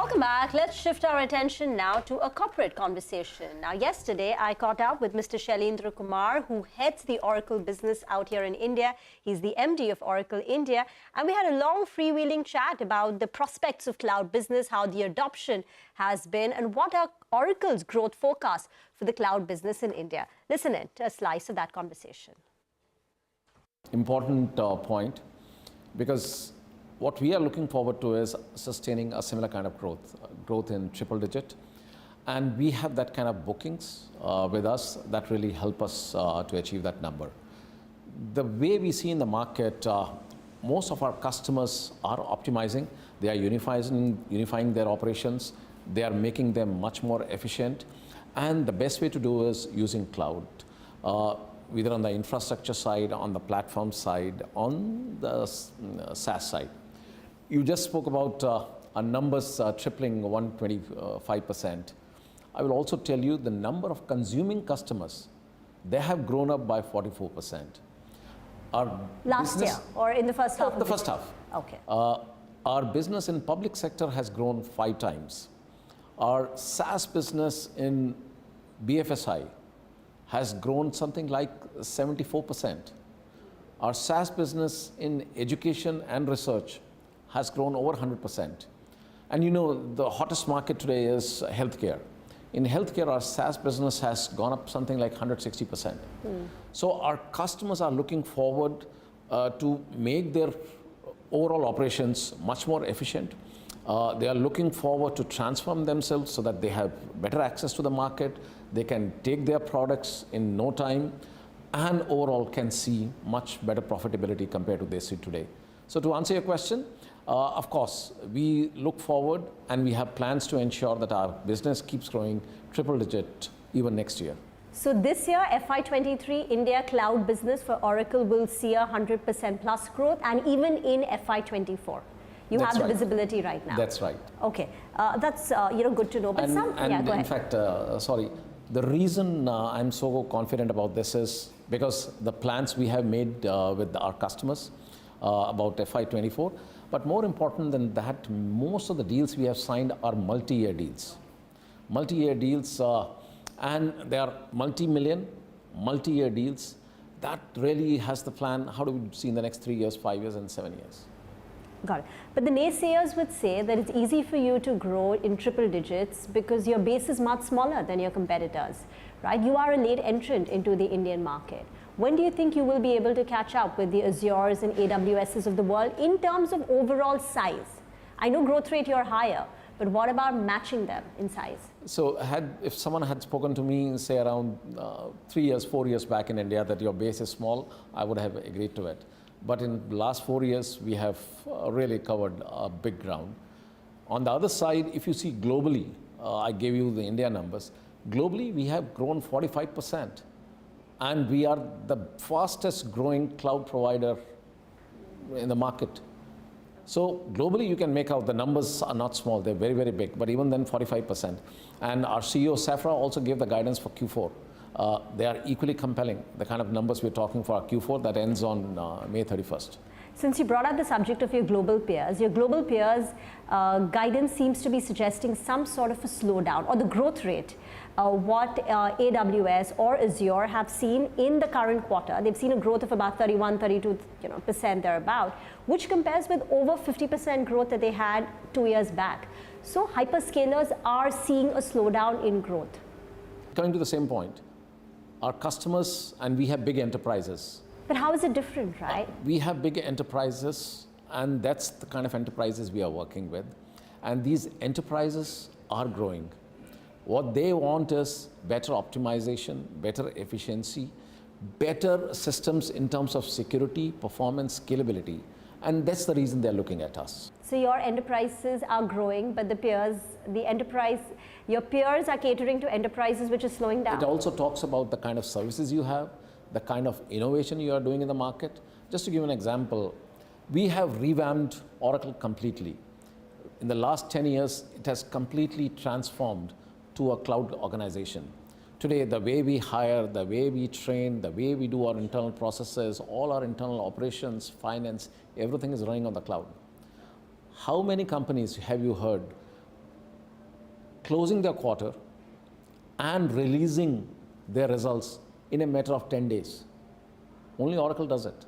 Welcome back. Let's shift our attention now to a corporate conversation. Now, yesterday, I caught up with Mr. Shailendra Kumar, who heads the Oracle business out here in India. He's the MD of Oracle India. And we had a long freewheeling chat about the prospects of cloud business, how the adoption has been, and what are Oracle's growth forecasts for the cloud business in India. Listen in to a slice of that conversation. Important point, because what we are looking forward to is sustaining a similar kind of growth in triple digit. And we have that kind of bookings with us that really help us to achieve that number. The way we see in the market, most of our customers are optimizing. They are unifying their operations. They are making them much more efficient. And the best way to do is using cloud. Either on the infrastructure side, on the platform side, on the SaaS side. You just spoke about our numbers tripling 125%. I will also tell you the number of consuming customers, they have grown up by 44%. Last year or in the first half? The first half. Okay. Our business in public sector has grown 5 times. Our SaaS business in BFSI has grown something like 74%. Our SaaS business in education and research has grown over 100%. And you know, the hottest market today is healthcare. In healthcare, our SaaS business has gone up something like 160%. So our customers are looking forward to make their overall operations much more efficient. They are looking forward to transform themselves so that they have better access to the market. They can take their products in no time and overall can see much better profitability compared to they see today. So to answer your question, of course, we look forward and we have plans to ensure that our business keeps growing triple digit even next year. So this year, FY23, India cloud business for Oracle will see 100% plus growth, and even in FY24. You have the visibility right now. That's right. Okay, that's good to know. But go ahead. Fact, the reason I'm so confident about this is because the plans we have made with our customers about FY24. But more important than that, most of the deals we have signed are multi-year deals. Multi-year deals, and they are multi-million, multi-year deals. That really has the plan. How do we see in the next 3 years, 5 years, and 7 years? Got it. But the naysayers would say that it's easy for you to grow in triple digits because your base is much smaller than your competitors, right? You are a late entrant into the Indian market. When do you think you will be able to catch up with the Azures and AWSs of the world in terms of overall size? I know growth rate you're higher, but what about matching them in size? So if someone had spoken to me, say around 3 years, 4 years back in India that your base is small, I would have agreed to it. But in the last 4 years, we have really covered a big ground. On the other side, if you see globally, I gave you the India numbers, globally we have grown 45%. And we are the fastest growing cloud provider in the market. So globally, you can make out the numbers are not small, they're very, very big, but even then 45%. And our CEO, Safra, also gave the guidance for Q4. They are equally compelling, the kind of numbers we're talking for our Q4 that ends on May 31st. Since you brought up the subject of your global peers guidance seems to be suggesting some sort of a slowdown or the growth rate. What AWS or Azure have seen in the current quarter, they've seen a growth of about 31–32% thereabout, which compares with over 50% growth that they had 2 years back. So hyperscalers are seeing a slowdown in growth. Coming to the same point, our customers, and we have big enterprises. But how is it different, right? We have big enterprises, and that's the kind of enterprises we are working with. And these enterprises are growing. What they want is better optimization, better efficiency, better systems in terms of security, performance, scalability. And that's the reason they're looking at us. So your enterprises are growing, but your peers are catering to enterprises which is slowing down. It also talks about the kind of services you have, the kind of innovation you are doing in the market. Just to give an example, we have revamped Oracle completely. In the last 10 years, it has completely transformed to a cloud organization. Today, the way we hire, the way we train, the way we do our internal processes, all our internal operations, finance, everything is running on the cloud. How many companies have you heard closing their quarter and releasing their results in a matter of 10 days. Only Oracle does it.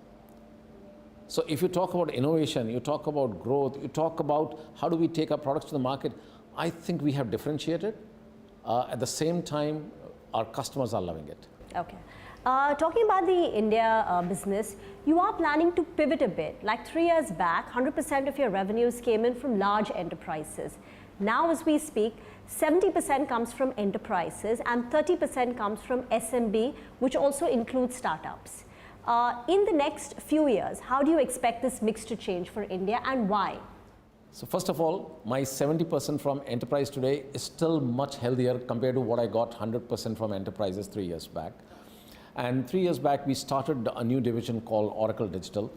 So if you talk about innovation, you talk about growth, you talk about how do we take our products to the market, I think we have differentiated. At the same time, our customers are loving it. Okay. Talking about the India business, you are planning to pivot a bit. Like 3 years back, 100% of your revenues came in from large enterprises. Now, as we speak, 70% comes from enterprises and 30% comes from SMB, which also includes startups. In the next few years, how do you expect this mix to change for India and why? So first of all, my 70% from enterprise today is still much healthier compared to what I got 100% from enterprises 3 years back. And 3 years back, we started a new division called Oracle Digital,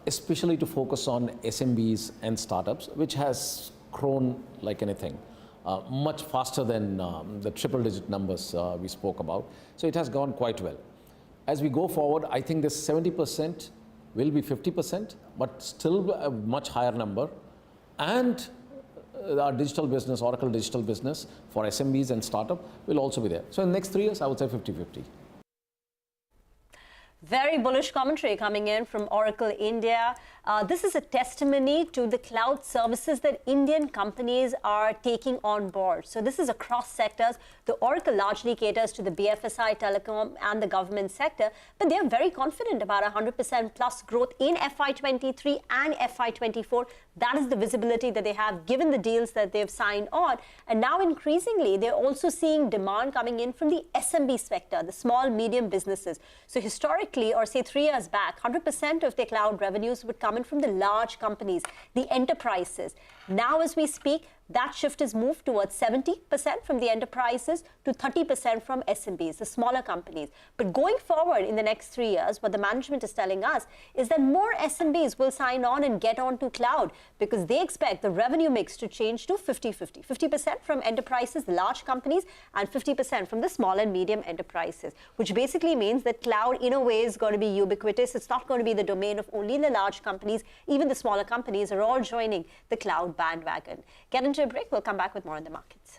especially to focus on SMBs and startups, which has grown like anything, much faster than the triple-digit numbers we spoke about. So it has gone quite well. As we go forward, I think this 70% will be 50%, but still a much higher number. And our digital business, Oracle Digital business for SMBs and startup will also be there. So in the next 3 years, I would say 50-50. Very bullish commentary coming in from Oracle India. This is a testimony to the cloud services that Indian companies are taking on board. So this is across sectors. The Oracle largely caters to the BFSI, telecom and the government sector, but they're very confident about 100% plus growth in FY23 and FY24. That is the visibility that they have given the deals that they've signed on. And now increasingly, they're also seeing demand coming in from the SMB sector, the small, medium businesses. So historically, or say 3 years back, 100% of their cloud revenues would come in from the large companies, the enterprises. Now, as we speak, that shift has moved towards 70% from the enterprises to 30% from SMBs, the smaller companies. But going forward in the next 3 years, what the management is telling us is that more SMBs will sign on and get onto cloud because they expect the revenue mix to change to 50-50. 50% from enterprises, the large companies, and 50% from the small and medium enterprises, which basically means that cloud in a way is going to be ubiquitous. It's not going to be the domain of only the large companies. Even the smaller companies are all joining the cloud bandwagon. Get into a break. We'll come back with more on the markets.